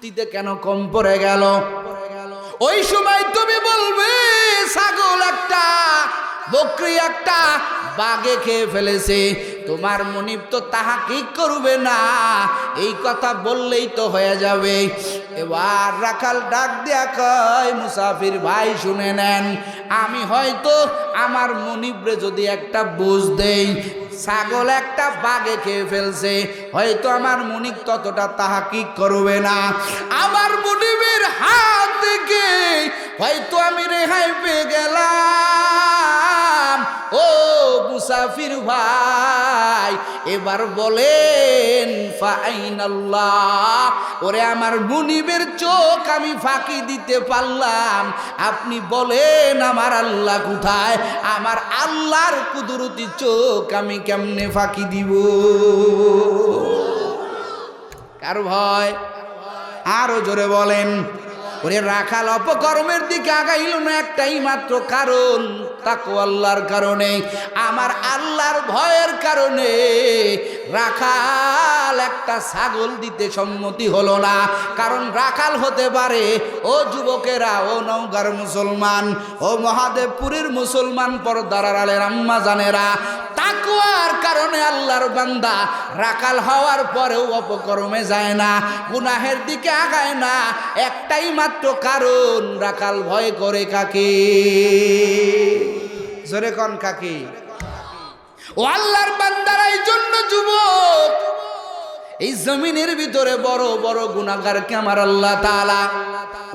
তিতে কেন কম পড়ে গেল? ওই সময় তুমি বলবে ছাগল একটা, বকরি একটা বাঘে খেয়ে ফেলেছে। তোমার মনিব তো তাহাকিক করবে না, এই কথা বললেই তো হয়ে যাবে। এবার রাখাল ডাক দিয়া কয়, মুসাফির ভাই শুনে নেন, আমি হয়তো আমার মনিবরে যদি একটা বুঝ দেই, ছাগল একটা বাঘে খেয়ে ফেলছে, হয়তো আমার মনিব ততটা তাহাকিক করবে না। আমার মনিবের হাত থেকে হয়তো আমি রেহাই পেয়ে গেলাম। ও মুসাফির ভাই, এবার বলেন ফাইনাল্লাহ, ওরে আমার মুনিবের চোখ আমি ফাঁকি দিতে পারলাম, আপনি বলেন আমার আল্লাহ কোথায়? আমার আল্লাহর কুদরতি চোখ আমি কেমনে ফাঁকি দিব? কার ভয়? আরো জোরে বলেন। ওরে রাখাল অপকর্মের দিকে আগাইল না একটাই মাত্র কারণ, তাকওয়া আল্লাহর কারণে, আমার আল্লাহর ভয়ের কারণে রাখাল একটা ছাগল দিতে সম্মতি হলো না। কারণ রাখাল হতে পারে ও যুবকেরা, ও নওগাঁর মুসলমান, ও মহাদেবপুরের মুসলমান, পর্দার আড়ালের আম্মা জানেরা, তাকওয়ার কারণে আল্লাহর বান্দা রাখাল হওয়ার পরেও অপকর্মে যায় না, গুনাহের দিকে আগায় না, একটাই মাত্র কারণ, রাখাল ভয় করে কাকে? জোরে কোন কাকে? ও আল্লাহর বান্দারা, এই জন্য যুবক, এই জমিনের ভিতরে বড় বড় গুনাহগারকে আমার আল্লাহ তাআলা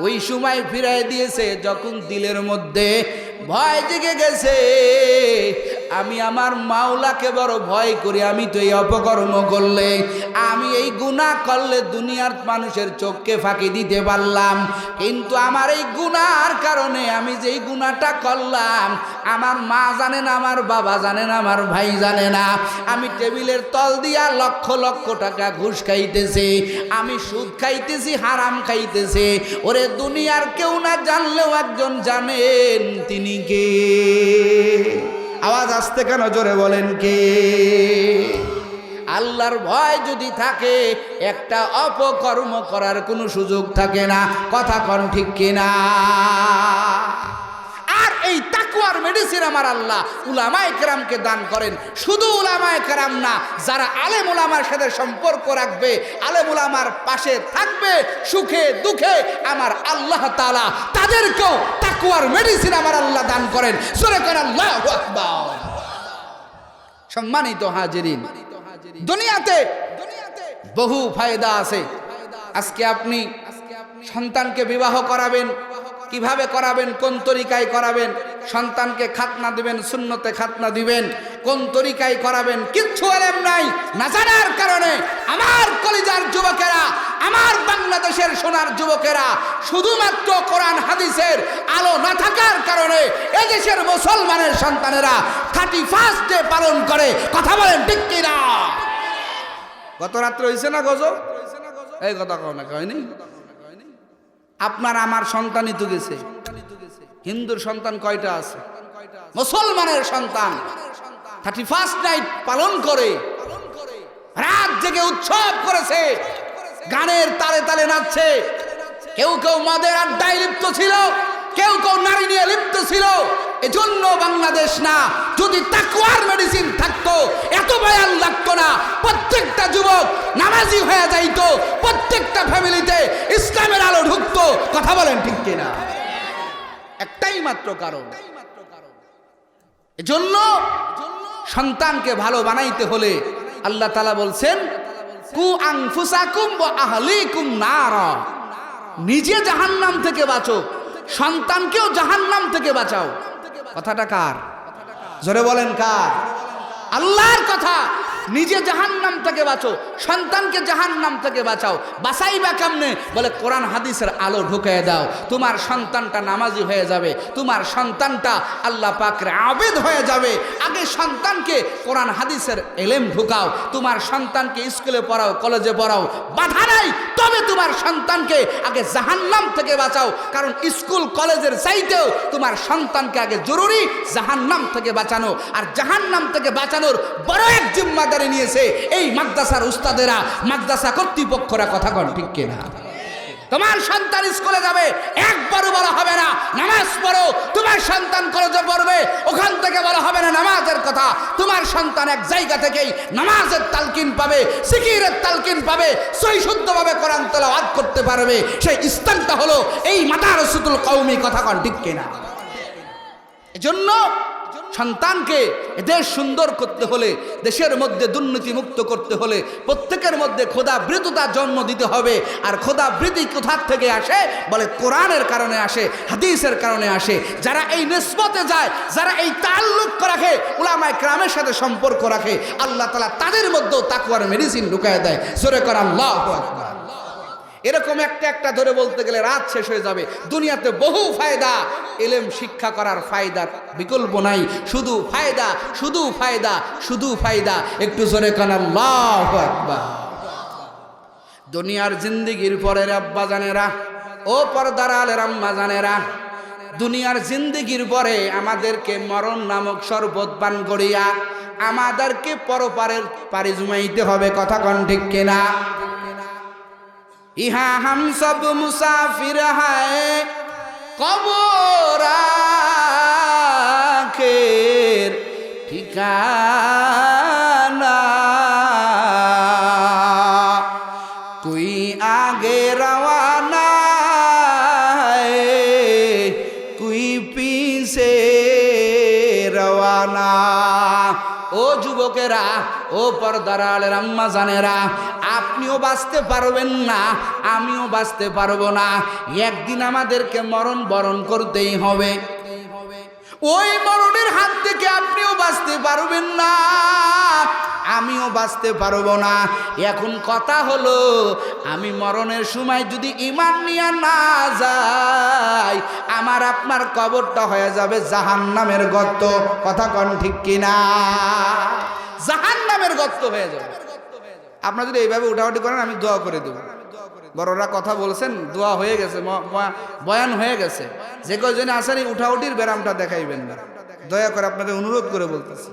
ওই সময় ফিরাই দিয়েছে যখন দিলের মধ্যে ভয় জেগে গেছে। আমি আমার মাওলাকে বড় ভয় করি, আমি তো এই অপকর্ম করলে, আমি এই গুনাহ করলে দুনিয়ার মানুষের চোখকে ফাঁকি দিতে পারলাম, কিন্তু আমার এই গুনার কারণে, আমি যেই গুনাহটা করলাম, আমার মা জানে না, আমার বাবা জানে না, আমার ভাই জানে না, আমি টেবিলের তল দিয়া লক্ষ লক্ষ টাকা ঘুষ খাইতেছি, আমি সুদ খাইতেছি, হারাম খাইতেছি। ওরে দুনিয়ার কেউ না জানলেও একজন জানেন, তিনি কে? আওয়াজ আসতে কেন? জোরে বলেন কে? আল্লাহর ভয় যদি থাকে, একটা অপকর্ম করার কোনো সুযোগ থাকে না। কথা কোন ঠিক কিনা? আর এই তাকওয়ার মেডিসিন আমার আল্লাহ উলামায়ে কেরামকে দান করেন। শুধু উলামায়ে কেরাম না, যারা আলেম উলামার সাথে সম্পর্ক রাখবে, আলেম উলামার পাশে থাকবে সুখে দুঃখে, আমার আল্লাহ তাআলা তাদেরকেও তাকওয়ার মেডিসিন আমার আল্লাহ দান করেন। সূরা কোরআন, আল্লাহু আকবার। সম্মানিত হাজিরিন, দুনিয়াতে বহু ফায়দা আছে। আজকে আপনি সন্তানকে বিবাহ করাবেন, কিভাবে করাবেন, কোন তরিকায় করাবেন, সন্তানকে খাতনা দিবেন, সুন্নতে খাতনা দিবেন, কোন তরিকায় করাবেন, কিচ্ছু এলেম নাই। না জানার কারণে আমার কলিজার যুবকেরা, আমার বাংলাদেশের সোনার যুবকেরা, শুধুমাত্র কোরআন হাদিসের আলো না থাকার কারণে এদেশের মুসলমানের সন্তানেরা 31 ডে পালন করে। কথা বলেন ঠিক কিনা? গত রাত্রে হয়েছে না গজব? এই কথা কও না, কয়নি? আপনার আমার সন্তানই তো গেছে। হিন্দুর সন্তান কয়টা আছে? মুসলমানের সন্তান 31 নাইট পালন করে, রাত জেগে উৎসব করেছে, গানের তালে তালে নাচছে। কেউ কেউ মদের আড্ডায় লিপ্ত ছিল, কেউ কেউ নারী নিয়ে লিপ্ত ছিল। এজন্য বাংলাদেশ না, যদি তাকওয়ার মেডিসিন থাকতো, এত বয়ান লাগতো না, প্রত্যেকটা যুবক নামাজি হয়ে যাইতো, প্রত্যেকটা ফ্যামিলিতে ইসলামের আলো ঢুকতো। কথা বলেন ঠিক কিনা? একটাই মাত্র কারণ। এজন্য সন্তানকে ভালো বানাইতে হলে আল্লাহ তাআলা বলছেন, কু আনফুসাকুম ওয়া আহলিকুম নারা, নিজে জাহান্নাম থেকে বাঁচো, সন্তানকেও জাহান্নাম থেকে বাঁচাও। কথাটা কার? জোরে বলেন কার? আল্লাহর কথা। নিজে জাহান্নাম থেকে বাঁচো, সন্তানকে জাহান্নাম থেকে বাঁচাও। বাঁচাইবা কেমনে? বলে কোরআন হাদিসের আলো ঢুকিয়ে দাও, তোমার সন্তানটা নামাজি হয়ে যাবে, তোমার সন্তানটা আল্লাহ পাকের আবেদ হয়ে যাবে। আগে সন্তানকে কোরআন হাদিসের এলেম ঢুকাও, তোমার সন্তানকে স্কুলে পড়াও, কলেজে পড়াও, বাধা নাই, তবে তোমার সন্তানকে আগে জাহান্নাম থেকে বাঁচাও। কারণ স্কুল কলেজের চাইতেও তোমার সন্তানকে আগে জরুরি জাহান্নাম থেকে বাঁচানো। আর জাহান্নাম থেকে বাঁচানোর বড় এক জিম্মাদারি নিয়েছে এই মাদ্রাসার উস্তাদেরা, মাদ্রাসা কর্তৃপক্ষরা। কথা কন ঠিক কিনা? তোমার সন্তান স্কুলে যাবে, একবারও বলা হবে না নামাজ পড়ো। তোমার সন্তান কলেজে পড়বে, ওখান থেকে বলা হবে না নামাজের কথা। তোমার সন্তান এক জায়গা থেকেই নামাজের তালকিন পাবে, জিকিরের তালকিন পাবে, সহি শুদ্ধভাবে কোরআন তেলাওয়াত করতে পারবে। সেই স্থানটা হলো এই মাদারসাতুল কওমি। কথা কন ঠিক কিনা? এজন্য সন্তানকে দেশ সুন্দর করতে হলে, দেশের মধ্যে দুর্নীতি মুক্ত করতে হলে প্রত্যেকের মধ্যে খোদাবৃততা জন্ম দিতে হবে। আর খোদাবৃতি কোথার থেকে আসে? বলে কোরআনের কারণে আসে, হাদিসের কারণে আসে। যারা এই নিসবতে যায়, যারা এই তাল্লুক রাখে, উলামায়ে কেরামের সাথে সম্পর্ক রাখে, আল্লাহ তাআলা তাদের মধ্যেও তাকওয়ার মেডিসিন ঢুকায় দেয়। জোরে কর আল্লাহু আকবার। এরকম একটা ধরে বলতে গেলে রাত শেষ হয়ে যাবে। দুনিয়াতে বহু ফায়দা, ইলম শিক্ষা করার ফায়দার বিকল্প নাই। শুধু ফায়দা, শুধু ফায়দা, শুধু ফায়দা। একটু জোরে কান আল্লাহু আকবার। দুনিয়ার জিন্দেগির পরের আব্বা জানেরা, ও পর্দার আলের আম্মা জানেরা, দুনিয়ার জিন্দেগির পরে আমাদেরকে মরণ নামক শরবত পান করিয়া আমাদেরকে পরপারের পারি জমাইতে হবে। কথা কন ঠিক কিনা? ইহা হাম সব মুসাফির হায় কবর আখের ঠিকানা, তুই আগে রওয়ানা তুই পিছে রওয়ানা। ও যুবকেরা, ও পর্দার আলের আম্মা জানেরা, আপনিও বাঁচতে পারবেন না, আমিও বাঁচতে পারবো না। একদিন আমাদেরকে মরণ বরণ করতেই হবে। ওই মরণের হাত থেকে আপনিও বাঁচতে পারবেন না, আমিও বাঁচতে পারবো না। এখন কথা হলো, আমি মরণের সময় যদি ঈমান নিয়ে না যাই, আমার আপনার কবরটা হয়ে যাবে জাহান্নামের গর্ত। কথা কন ঠিক কিনা? জাহান্নামের গর্ত হয়ে যাবে। আপনারা যদি এইভাবে উঠাউটি করেন, আমি দোয়া করে দেব। বড়রা কথা বলছেন, দোয়া হয়ে গেছে, বয়ান হয়ে গেছে। যে কয়জনে আসেন এই উঠাউটির ব্যারামটা দেখাইবেন না, দয়া করে আপনাদের অনুরোধ করে বলতেছি।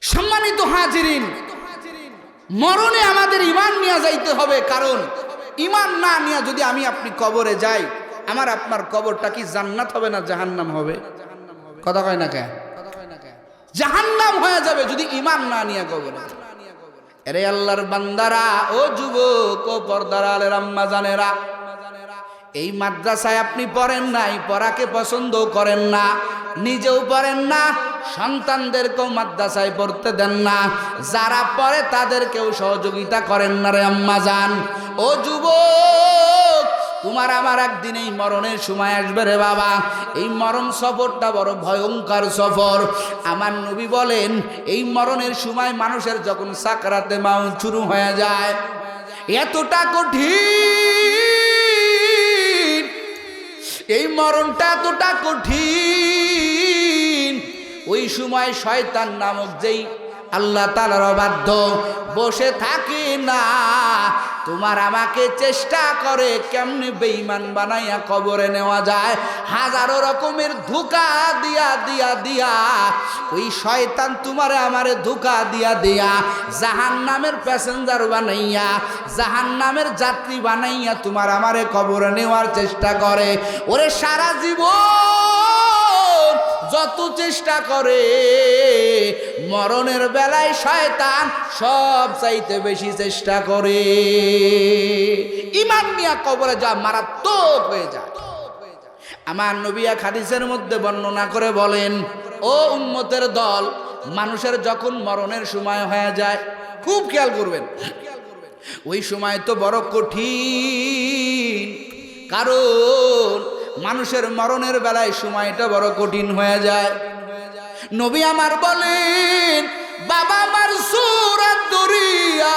সম্মানিত হাজিরিন, মরণে আমাদের ঈমান নিয়ে যাইতে হবে। কারণ ঈমান না নিয়ে যদি আমি আপনি কবরে যাই, আমার আপনার কবরটা কি জান্নাত হবে না জাহান্নাম হবে? কথা কয় না কে? জাহান্নাম হয়ে যাবে যদি ঈমান না নিয়ে কবরে। এরে আল্লাহর বান্দারা, ও যুবক, ও পর্দার আলের আম্মা জানেরা, এই মাদ্রাসায় আপনি পড়েন নাই, পড়াকে পছন্দ করেন না, নিজেও পড়েন না, সন্তানদেরকেও মাদ্রাসায় পড়তে দেন না, যারা পড়ে তাদেরকেও সহযোগিতা করেন না। রে আম্মা জান, ও যুবক, তোমার আমার একদিন এই মরণের সময় আসবে রে বাবা। এই মরণ সফরটা বড় ভয়ঙ্কর সফর। আমার নবী বলেন, এই মরণের সময় মানুষের যখন সাকরাতে মাউত শুরু হয়ে যায়, এতটা কঠিন, এই মরণটা এতটা কঠিন, ওই সময় শয়তান নামক যেই আল্লাহ তাআলার অবাধ্য বসে থাকে না, তোমার আমাকে চেষ্টা করে কেমনে বেঈমান বানাইয়া কবরে নেওয়া যায়। হাজারো রকমের ধোঁকা দিয়া দিয়া দিয়া ওই শয়তান তোমারে আমারে ধোঁকা দিয়া দিয়া জাহান্নামের প্যাসেঞ্জার বানাইয়া, জাহান্নামের যাত্রী বানাইয়া তোমার আমারে কবরে নেওয়ার চেষ্টা করে। ওরে সারা জীবন যত চেষ্টা করে, মরণের বেলায় শয়তান সব চাইতে বেশি চেষ্টা করে। ঈমান নিয়ে কবরে যা মারাত্মক হয়ে যায়। আমার নবী এক হাদিসের মধ্যে বর্ণনা করে বলেন, ও উম্মতের দল, মানুষের যখন মরণের সময় হয়ে যায়, খুব খেয়াল করবেন, ওই সময় তো বড় কঠিন। কারণ মানুষের মরণের বেলায় সময়টা বড় কঠিন হয়ে যায়। নবী আমার বলেন, বাবা আমার সূরা দরিয়া,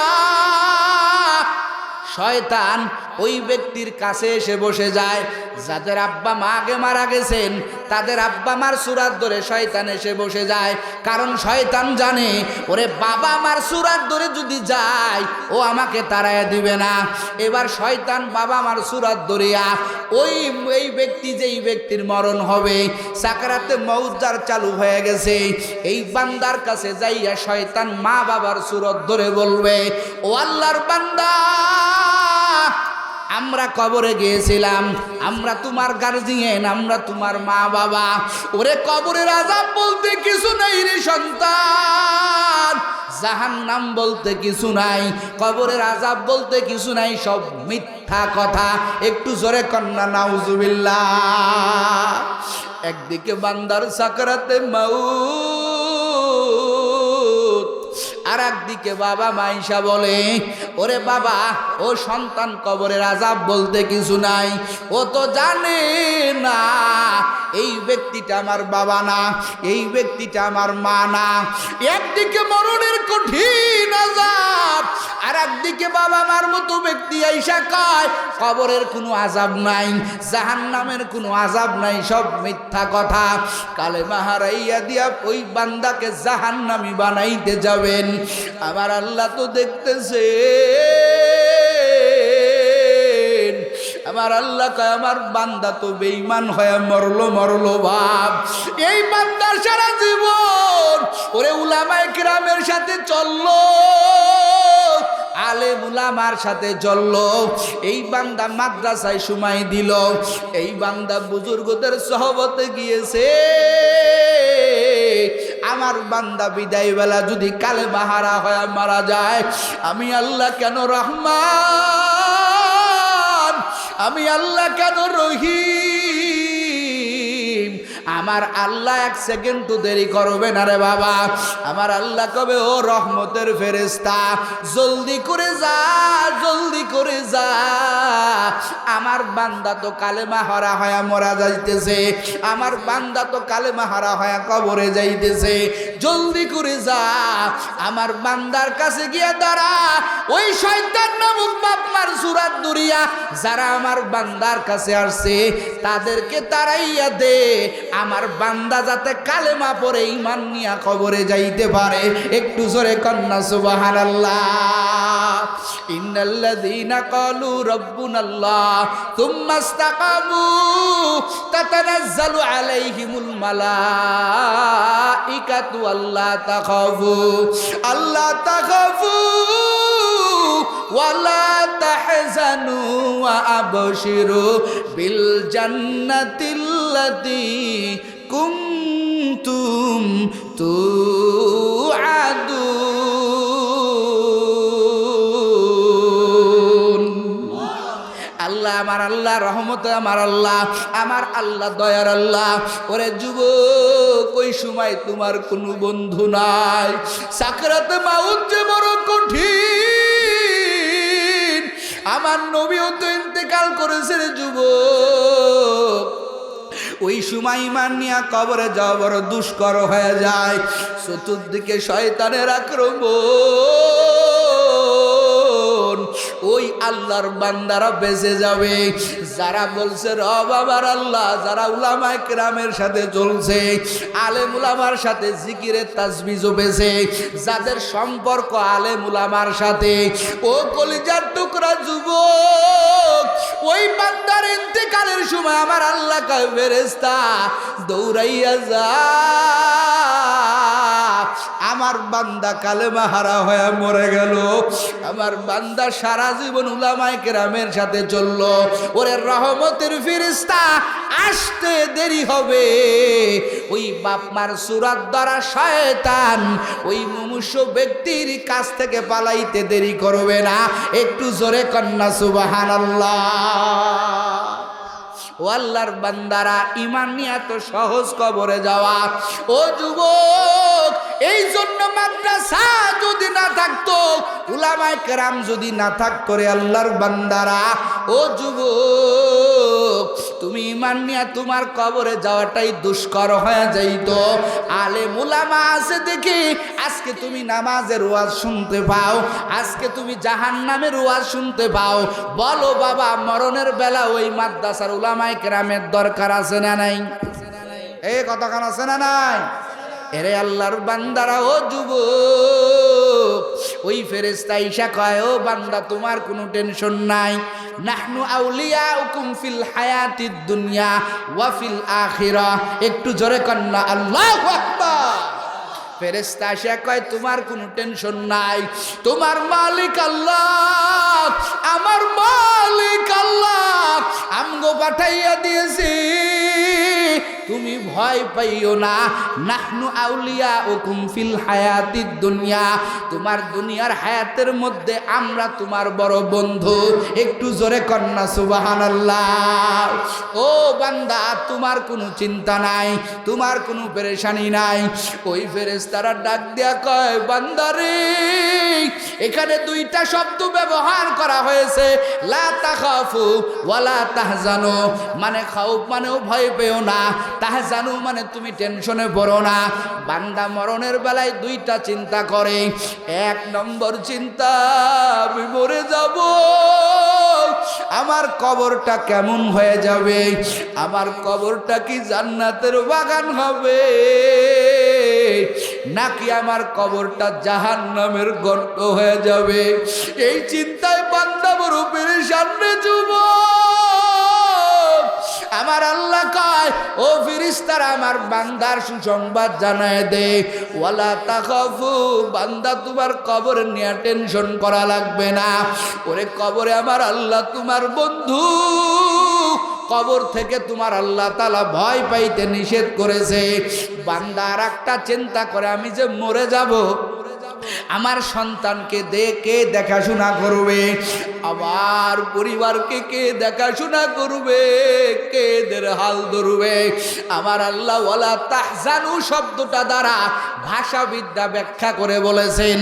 শয়তান ওই ব্যক্তির কাছে এসে বসে যায় যাদের আব্বা মা আগে মারা গেছেন, তাদের আব্বা মার সূরাত ধরে শয়তান এসে বসে যায়। কারণ শয়তান জানে, ওরে বাবা মার সূরাত ধরে যদি যায়, ও আমাকে তাড়াইয়া দিবে না। এবার শয়তান বাবা মার সূরাত ধরিয়া এই ব্যক্তি, যেই ব্যক্তির মরণ হবে, সাকরাতে মউত যার চালু হয়ে গেছে, এই বান্দার কাছে যাইয়া শয়তান মা বাবার সূরত ধরে বলবে, ও আল্লাহর বান্দা, আমরা কবরে গিয়েছিলাম, আমরা তোমার গার্জিয়ান, আমরা তোমার মা বাবা। ওরে কবরের আযাব বলতে কিছু নাই রে সন্তান, জাহান্নাম বলতে কিছু নাই, কবরের আযাব বলতে কিছু নাই, সব মিথ্যা কথা। একটু জোরে কন্না নাউজুবিল্লাহ। একদিকে বান্দার সাকরাতে মাউত, আর একদিকে বাবা মাইশা বলে, ওরে বাবা, ও সন্তান, কবরের আযাব বলতে কিছু নাই। ও তো জানে না এই ব্যক্তিটা আমার বাবা না, এই ব্যক্তিটা আমার মা না। একদিকে মরণের কঠিন আযাব, আর একদিকে বাবা মার মতো ব্যক্তি আইসা কয় কবরের কোনো আযাব নাই, জাহান্নামের কোনো আযাব নাই, সব মিথ্যা কথা। কালেমা হারাইয়া দিয়া ওই বান্দাকে জাহান্নামী বানাইতে যাবেন। আমার আল্লাহ তো দেখতেছে, আমার আল্লাহ কয় আমার বান্দা তো বেঈমান হয়ে মরলো বাপ। এই বান্দার সারা জীবন ওরে উলামায়ে কিরামের সাথে চললো, আলেম উলামার সাথে চললো, এই বান্দা মাদ্রাসায় সময় দিল, এই বান্দা বুজুর্গদের সহবতে গিয়েছে। আমার বান্দা বিদায় বেলা যদি কালেমা হারা হয়ে মারা যায়, আমি আল্লাহ কেন রহমান, আমি আল্লাহ কেন রহিম, আমার আল্লাহ এক সেকেন্ড তো দেরি করবে না রে বাবা। আমার আল্লাহ কবে, ও রহমতের ফেরেশতা, জলদি করে যা, জলদি করে যা, আমার বান্দা তো কালেমা হারা হয়ে মরা যাইতেছে, আমার বান্দা তো কালেমা হারা হয়ে কবরে যাইতেছে, জলদি করে যা, আমার বান্দার কাছে গিয়ে দাঁড়া। ওই শয়তান নামক বাপমার সুরাত দুরিয়া যারা আমার বান্দার কাছে আসছে তাদেরকে তাড়াইয়া দে, আমার বান্দা যাতে কালেমা পড়ে ঈমান নিয়া কবরে যাইতে পারে। একটু জোরে কন্না সুবহানাল্লাহ। ইন্নাল্লাযীনা ক্বালু রাব্বুনাল্লাহ তুম্মা ইসতাকামু তাতানাজ্জালু আলাইহিমুল মালাইকাতু আল্লা তাখাফু ওয়ালা তাহজানু ওয়া আবশিরু বিল জান্নাতিল্লাতী কুনতুম তুআদুন। আল্লাহ আমার আল্লাহ রহমত, আমার আল্লাহ, আমার আল্লাহ দয়ার আল্লাহ। ওরে যুবক, ওই সময় তোমার কোনো বন্ধু নাই, সাকরাতে মাউত যে বড় কঠিন। আমার নবীও তো ইন্তেকাল করেছে রে যুবক। ওই সময় ঈমান নিয়া কবরে যাওয়া বড় দুষ্কর হয়ে যায়। চতুর্দিকে শয়তানের আক্রমণ, ওই আল্লাহর বান্দারা বেঁচে যাবে যারা বলছে রব আমার আল্লাহ, যারা উলামায়ে কেরামের সাথে চলছে, আলেম উলামার সাথে জিকিরের তাসবিহ জপেছে, যাদের সম্পর্ক আলেম উলামার সাথে। ও কলিজার টুকরা যুবক, ওই বান্দার ইন্তেকালের সময় আমার আল্লাহ কয় ফেরেশতা দৌড়াইয়া যা, আমার বান্দা কালেমা হারা হয়ে মরে গেল, আমার বান্দা সারা জীবন উলামায়ে কেরামের সাথে চললো, ওরে রহমতের ফেরেশতা আসতে দেরি হবে। ওই বাপ মার সুরাত দ্বারা শয়তান ওই মুমূর্ষু ব্যক্তির কাছ থেকে পালাইতে দেরি করবে না। একটু জোরে কন্না সুবহানাল্লাহ। ও আল্লাহর বান্দারা, ঈমান নিয়ে এত সহজ কবরে যাওয়া। ও যুবক, এই জন্য মাদ্রাসা যদি না থাকতো, উলামায়ে কেরাম যদি না থাকতো রে আল্লাহর বান্দারা, ও যুবক, তুমি ঈমান নিয়ে তোমার কবরে যাওয়াটাই দুষ্কর হয়ে যাইত। আলেম উলামা আছে দেখি আজকে তুমি নামাজের ওয়াজ শুনতে পাও, আজকে তুমি জাহান্নামের ওয়াজ শুনতে পাও। বলো বাবা, মরণের বেলা ওই মাদ্রাসার উলামায়ে কেরামের দরকার আছে না নাই? এই কতক্ষণ আছে না নাই? এরে আল্লাহর বান্দারা, ও যুবক, ওই ফেরেশতা আইসা কয়, ও বান্দা তোমার কোনো টেনশন নাই, নাহনু আউলিয়াউকুম ফিল হায়াতিদ দুনিয়া ওয়া ফিল আখিরাহ। একটু জোরে কন্না আল্লাহু আকবার। ফেরেশতা এসে কয় তোমার কোনো টেনশন নাই, তোমার মালিক আল্লাহ, আমার মালিক আল্লাহ। দিয়েছি, তুমি ভয় পাইও না। নাহনু আউলিয়াউকুম ফিল হায়াতিদ দুনিয়া, তোমার দুনিয়ার হায়াতের মধ্যে আমরা তোমার বড় বন্ধু। একটু জোরে কন্না সুবহানাল্লাহ। ও বান্দা, তোমার কোনো চিন্তা নাই, তোমার কোনো পেরেশানি নাই। ওই ফেরেশতারা ডাক দিয়া কয়, বান্দারে, এখানে দুইটা শব্দ ব্যবহার করা হয়েছে, লা তাখাফু ওয়ালা তাহজানু, মানে খাউফ মানেও ভয় পেও না, তাহজানু মানে তুমি টেনশনে পড়ো না। বান্দা মরণের বেলায় দুইটা চিন্তা করে। এক নম্বর চিন্তা, আমি মরে যাব, আমার কবরটা কেমন হয়ে যাবে, আমার কবরটা কি জান্নাতের বাগান হবে নাকি আমার কবরটা জাহান্নামের গর্ত হয়ে যাবে। এই চিন্তায় বান্দা বড় পেরেশান রে যুবক। আমার আল্লাহ কয়, ও ফেরেশতারা, আমার বান্দার সুসংবাদ জানায় দে, ওয়ালা তাখাফু, বান্দা তোমার কবর নিয়ে টেনশন করা লাগবে না। ওরে কবরে আমার আল্লাহ তোমার বন্ধু, কবর থেকে তোমার আল্লাহ তাআলা ভয় পাইতে নিষেধ করেছে। বান্দা আর একটা চিন্তা করে, আমি যে মরে যাব, আমার সন্তানকে কে দেখাশোনা করবে, আমার পরিবারকে কে দেখাশোনা করবে, কে এদের হাল ধরবে। আমার আল্লাহ ওয়ালা তাহজানু শব্দটা দ্বারা ভাষাবিদ্যা ব্যাখ্যা করে বলেছেন,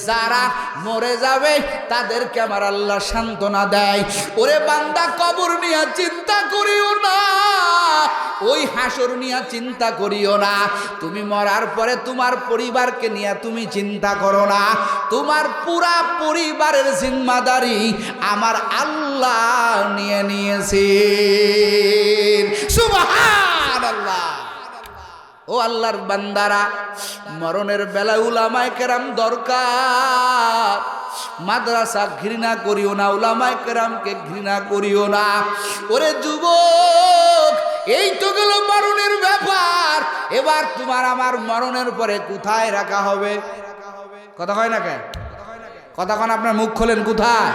যারা মরে যাবে তাদেরকে আমার আল্লাহ সান্ত্বনা দেয়। ওরে বান্দা, কবর নিয়ে চিন্তা করিও না, ওই হাসর নিয়ে চিন্তা করিও না। তুমি মরার পরে তোমার পরিবারকে নিয়ে তুমি চিন্তা করো না, তোমার পুরা পরিবারের জিম্মাদারি আমার আল্লাহ নিয়ে নিয়েছেন। সুবহানাল্লাহ। ও আল্লাহর বান্দারা, মরণের বেলায় উলামায়ে কেরাম দরকার। মাদ্রাসা ঘৃণা করিও না, উলামায়ে কেরামকে ঘৃণা করিও না। ওরে যুবক, এই তো গেল মরণের ব্যাপার। এবার তোমার আমার মরণের পরে কোথায় রাখা হবে? কথা হয় না কেন? কথা কন, আপনার মুখ খোলেন, কোথায়?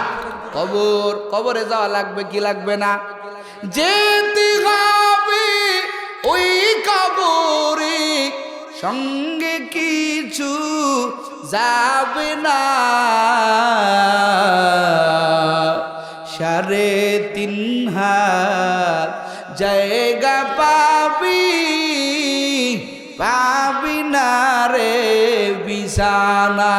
কবর। কবরে যাওয়া লাগবে কি লাগবে না? যেতে হবে ওই কবরে, সঙ্গে কিছু যাবে না। 3.5 হাত জায়গা পাবি, পাবি না রে বিছানা।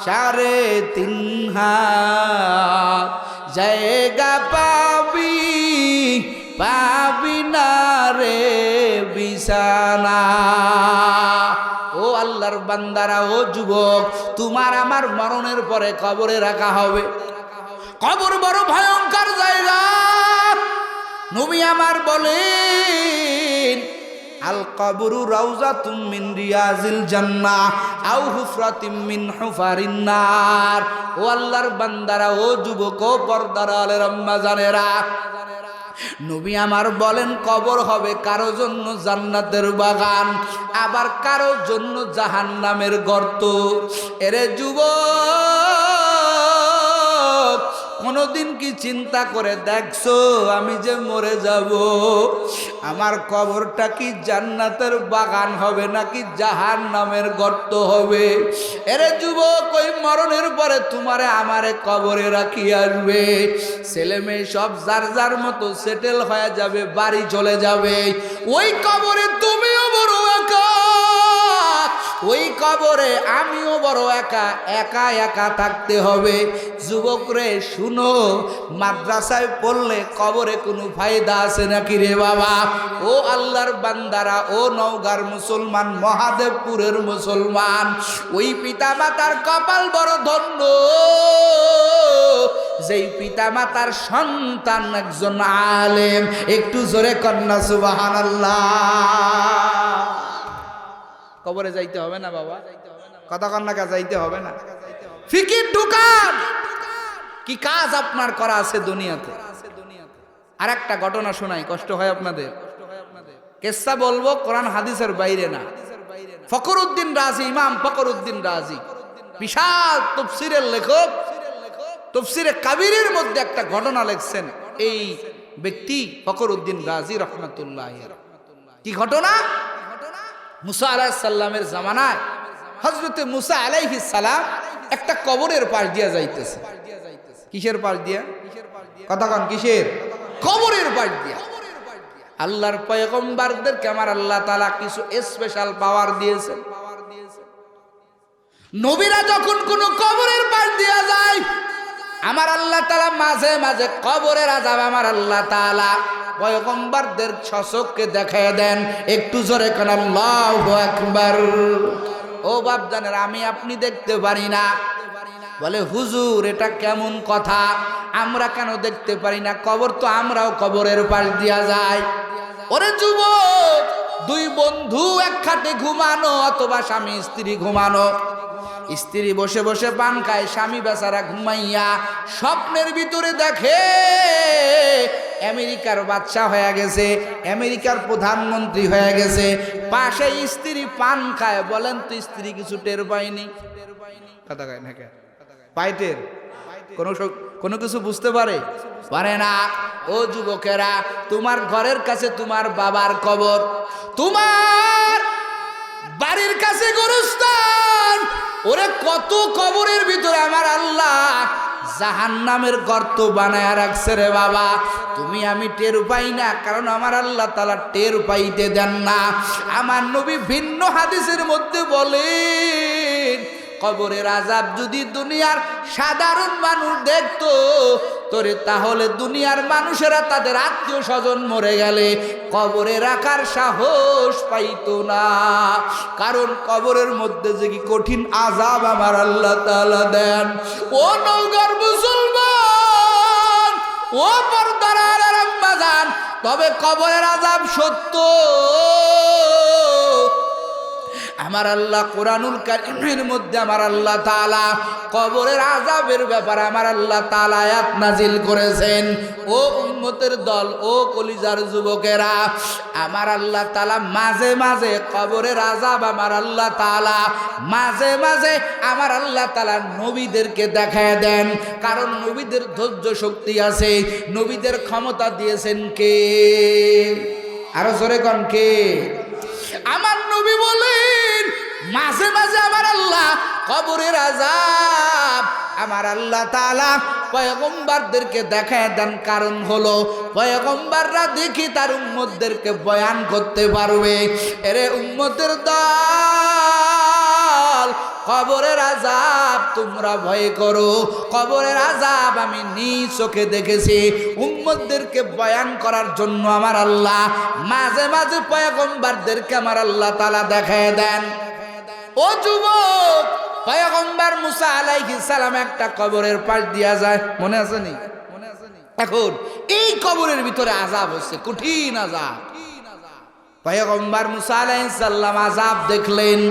3.5 হাত জায়গা পাবি, পাবি না রে বিছানা। ও আল্লাহর বান্দারা, ও যুবক, তোমার আমার মরণের পরে কবরে রাখা হবে। কবর বড় ভয়ঙ্কর জায়গা। নবী আমার বলেন, আল কবরু রাউজাতুম মিন রিয়াজিল জান্নাহ আও হুফরাতুম মিন হুফারিন নার। ও আল্লাহর বান্দারা, ও যুবক, ও পর্দার আলের আম্মা জানেরা, নবী আমার বলেন, কবর হবে কারো জন্য জান্নাতের বাগান, আবার কারো জন্য জাহান্নামের গর্ত। এরে যুবক, কোনদিন কি চিন্তা করে দেখছো, আমি যে মরে যাব, আমার কবরটা কি জান্নাতের বাগান হবে নাকি জাহান্নামের গর্ত হবে? এরে যুবক, ওই মরণের পরে তোমারে আমারে কবরে রাখি আসবে। ছেলে মেয়ে সব যার যার মতো সেটেল হয়ে যাবে, বাড়ি চলে যাবে। ওই কবরে তুমিও বড় একা, ওই কবরে আমিও বড় একা, একা একা থাকতে হবে। যুবক রে শুনো, মাদ্রাসায় পড়লে কবরে কোনো ফায়দা আছে নাকি রে বাবা? ও আল্লাহর বান্দারা, ও নওগাঁর মুসলমান, মহাদেবপুরের মুসলমান, ওই পিতা মাতার কপাল বড় ধন্য, যেই পিতা মাতার সন্তান একজন আলেম। একটু জোরে কন্যা সুবহানাল্লাহ। কবরে যাইতে হবে না বাবা? কথা কন্যা কা যাইতে হবে না? ফিকির ঢুকান, কি কাজ আপনার করা আছে দুনিয়াতে। আর একটা ঘটনা শোনাই, কষ্ট হয় আপনাদের? কেসা বলবো, কোরআন হাদিসের বাইরে না। ফখরুদ্দিন রাজি, ইমাম ফখরুদ্দিন রাজি, বিশাল তফসিরের লেখক, তফসিরে কাবিরের মধ্যে একটা ঘটনা লিখছেন। এই ব্যক্তি ফখরুদ্দিন গাজী রহমাতুল্লাহ। কি ঘটনা? মুসা আলাইহিস সালামের জামানায় হযরতে মুসা আলাইহিস সালাম একটা কবরের পাশ দিয়া যাইতেছে। কিসের পাশ দিয়া? কথা কন, কিসের? কবরের পাশ দিয়া। আল্লাহর পয়গম্বরদেরকে আমার আল্লাহ তাআলা কিছু স্পেশাল পাওয়ার দিয়েছেন। নবীরা যখন কোন কবরের পাশ দিয়া যায়, আমার আল্লাহ তাআলা মাঝে মাঝে কবরের আযাব আমার আল্লাহ তাআলা পয়গম্বরদের চোখকে দেখায় দেন। একটু জোরে কোন আল্লাহু আকবার। ও বাপজানেরা, আমি আপনি দেখতে পারি না। বলে হুজুর এটা কেমন কথা, আমরা কেন দেখতে পারি না? কবর তো আমরাও কবরের পাশ দিয়া যাই। ওরে যুবক, দুই বন্ধু এক খাটে ঘুমানো অথবা স্বামী স্ত্রী ঘুমানো, স্ত্রী বসে বসে পান খায়, স্বামী বেচারা ঘুমাইয়া স্বপ্নের ভিতরে দেখে আমেরিকার বাদশা হয়ে গেছে, আমেরিকার প্রধানমন্ত্রী হয়ে গেছে, পাশে স্ত্রী পান খায়। বলেন তো স্ত্রী কিছু টের পায়নি? কথা কয় না কে? পাইটের কোনো কিছু বুঝতে পারে না। ও যুবকেরা, তোমার ঘরের কাছে তোমার বাবার কবর, তোমার বাড়ির কাছে গোরস্থান। ওরে কত কবরের ভিতরে আমার আল্লাহ জাহান্নামের গর্ত বানায় রাখছে রে বাবা। তুমি আমি টের পাই না, কারণ আমার আল্লাহ তাআলা টের পাইতে দেন না। আমার নবী ভিন্ন হাদিসের মধ্যে বলেন, কবরের আযাব যদি দুনিয়ার সাধারণ মানুষ দেখতো তোরে, তাহলে দুনিয়ার মানুষেরা তাদের আত্মীয় স্বজন মরে গেলে কবরে রাখার সাহস পাইতো না। কারণ কবরের মধ্যে যে কি কঠিন আযাব আমার আল্লাহ তাআলা দেন। ও নওগাঁর মুসলমান, ও পর্দার আড়ালের আম্মা জান, তবে কবরের আযাব সত্য। আমার আল্লাহ কোরআনুল কারীমের মধ্যে আমার আল্লাহ তাআলা কবরের আযাবের ব্যাপারে আমার আল্লাহ তাআলা আয়াত নাজিল করেছেন। ও উম্মতের দল, ও কলিজার যুবকেরা, আমার আল্লাহ তাআলা মাঝে মাঝে কবরের আযাব আমার আল্লাহ তাআলা মাঝে মাঝে আমার আল্লাহ তাআলা নবীদেরকে দেখায় দেন। কারণ নবীদের ধৈর্য শক্তি আছে, নবীদের ক্ষমতা দিয়েছেন কে? আরো জোরে কোন কে? আমার নবী বলেন, মাঝে মাঝে আমার আল্লাহ কবরের আযাব আমার আল্লাহ তাআলা পয়গম্বরদেরকে দেখায় দেন। কারণ হলো পয়গম্বররা দেখি তার উম্মতদেরকে বয়ান করতে পারবে। এরে উম্মতের দল, কবরের আযাব তোমরা ভয় করো। কবরের আযাব আমি নিজ চোখে দেখেছি। উম্মতদেরকে বয়ান করার জন্য আমার আল্লাহ মাঝে মাঝে পয়গম্বরদেরকে আমার আল্লাহ তাআলা দেখায় দেন। ও যুবক, পয়গম্বর মুসা আলাইহিস সালাম একটা কবরের পাশ দিয়া যায়, মনে আছে নি? এখন এই কবরের ভিতরে আযাব হচ্ছে, কঠিন আযাব। পয়গম্বর মুসা আলাইহিস সালাম আযাব দেখলেন।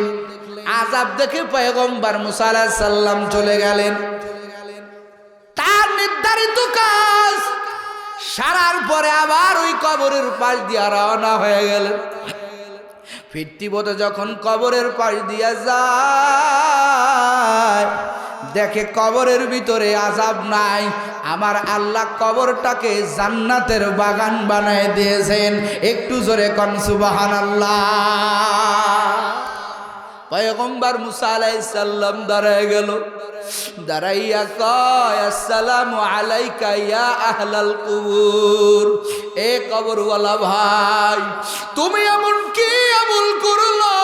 আযাব দেখে পয়গম্বর মুসা আলাইহিস সালাম চলে গেলেন। তার নির্ধারিত কাজ সারার পরে আবার ওই কবরের পাশ দিয়া রওনা হয়ে গেলেন। ফিরতি পথে যখন কবরের পাশ দিয়া যায়, দেখে কবরের ভিতরে আযাব নাই। আমার আল্লাহ কবরটাকে জান্নাতের বাগান বানায় দিয়েছেন। একটু জোরে কোন সুবহানাল্লাহ। পয়গম্বর মুসা আলাইহিস সালাম দাঁড়ায় গেল। দাঁড়াইয়া কয়, আসসালামু আলাইকা ইয়া আহলাল কুবুর। এ কবরওয়ালা ভাই, তুমি এমন কি আমল করলো?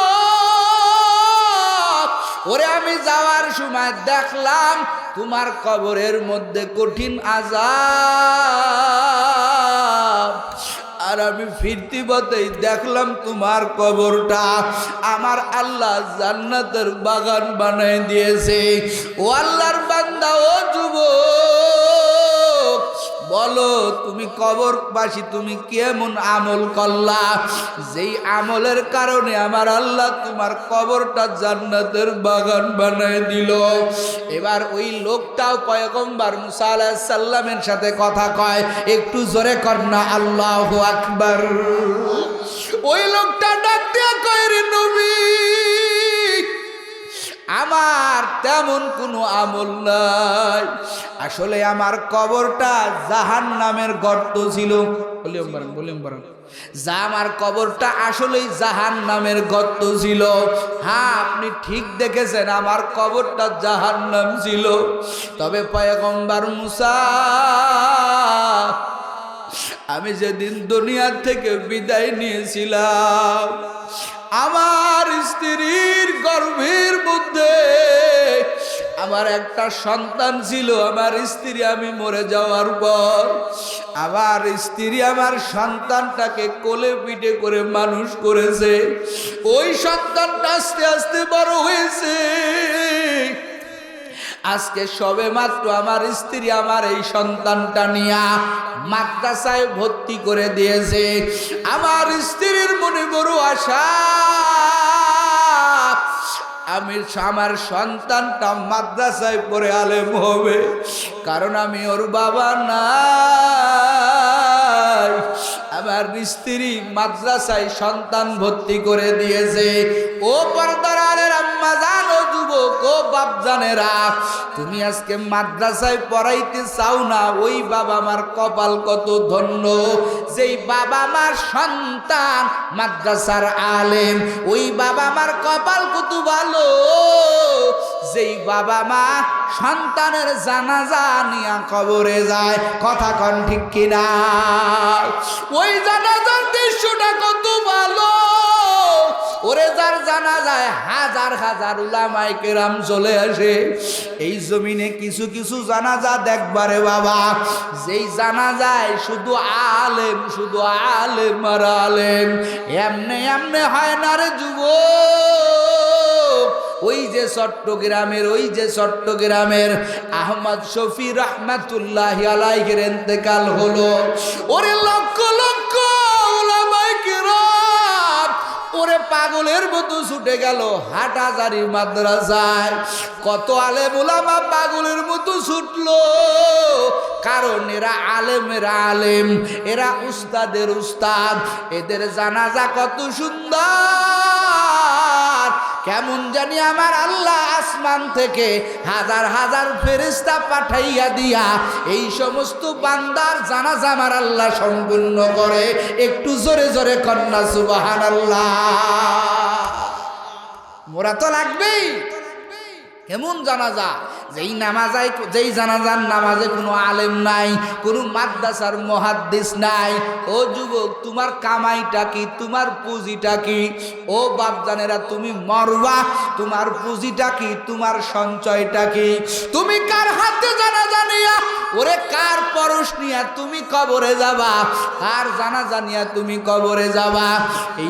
ওরে আমি যাওয়ার সময় দেখলাম তোমার কবরের মধ্যে কঠিন আযাব, আর আমি ফিরতি পথেই দেখলাম তোমার কবরটা আমার আল্লাহ জান্নাতের বাগান বানায় দিয়েছে। ও আল্লাহর বান্দা, ও যুবক, বলো তুমি কবরবাসী তুমি কেমন আমল করলা, যেই আমলের কারণে আমার আল্লাহ তোমার কবরটা জান্নাতের বাগান বানায় দিল। এবার ওই লোকটাও পয়গম্বর মুসা আলাইহিস সালামের সাথে কথা কয়। একটু জোরে কর না আল্লাহু আকবার। ওই লোকটা ডাক দিয়া কয়, রে নবী, আমার তেমন কোনো আমল নাই। আসলে আমার কবরটা জাহান্নামের গর্ত ছিল। বলেন যা আমার কবরটা আসলেই জাহান্নামের গর্ত ছিল। হ্যাঁ, আপনি ঠিক দেখেছেন, আমার কবরটা জাহান্নাম ছিল। তবে পয়গম্বর মুসা, আমি যেদিন দুনিয়া থেকে বিদায় নিয়েছিলাম, আমার স্ত্রীর গর্ভের মধ্যে আমার একটা সন্তান ছিল। আমার স্ত্রী আমি মরে যাওয়ার পর আমার স্ত্রী আমার সন্তানটাকে কোলে পিঠে করে মানুষ করেছে। ওই সন্তানটা আস্তে আস্তে বড় হয়েছে। আজকে সবে মাত্র আমার স্ত্রী আমার এই সন্তানটা নিয়ে মাদ্রাসায় ভর্তি করে দিয়েছে। আমার স্ত্রীর মনে বড় আশা, আমার সন্তানটা মাদ্রাসায় পড়ে আলেম হবে, কারণ আমি ওর বাবা নাই। আমার স্ত্রী মাদ্রাসায় সন্তান ভর্তি করে দিয়েছে। ও পর্দার আলের আম্মা জানো, যুবক ও বাপ জানেরা, তুমি আজকে মাদ্রাসায় পড়াইতে চাও না, ওই বাবা মার কপাল কত ধন্য, যেই বাবা মার সন্তান মাদ্রাসার আলেম। ওই বাবা মার কপাল কত ভালো, যেই বাবা মা সন্তানের জানাজা নিয়া কবরে যায়। কথা কন ঠিক কিনা? ওই জানাজার দৃশ্যটা কত ভালো। ওরে যার জানাজায় হাজার হাজার উলামায়ে কেরাম চলে আসে। এই জমিনে কিছু কিছু জানাজা দেখবারে বাবা, যেই জানাজায় শুধু আলেম, শুধু আলেম আর আলেম। এমনে এমনে হয় না রে যুবক। ওই যে চট্টগ্রামের আহমদ শফি রহমাতুল্লাহি আলাইহির ইন্তেকাল হলো। ওরে লক্ষ লক্ষ উলামায়ে কেরাম ওরে পাগলের মতো ছুটে গেল হাটহাজারী মাদ্রাসায়। কত আলেম উলামা পাগলের মতো ছুটলো, কারণ এরা আলেম, এরা উস্তাদের উস্তাদ। এদের জানাজা কত সুন্দর। কেমন জানি আমার আল্লাহ আসমান থেকে হাজার হাজার ফেরেশতা পাঠাইয়া দিয়া এই সমস্ত বান্দার জানাজা আমার আল্লাহ সম্পূর্ণ করে। একটু জোরে জোরে কন্যা সুবহানাল্লাহ। মোরা তো লাগবেই। কেমন জানাজা? যেই জানাজার নামাজে কোনো আলেম নাই, কোনো মাদ্রাসার মুহাদ্দিস নাই। ও যুবক, তোমার কামাইটা কি? তোমার পুঁজিটা কি? ও বাপজানেরা, তুমি মরবা, তোমার পুঁজিটা কি? তোমার সঞ্চয়টা কি? তুমি কার হাতে জানাজা নিয়া, ওরে কার পরশ নিয়া তুমি কবরে যাবা? কার জানাজা নিয়া তুমি কবরে যাবা? এই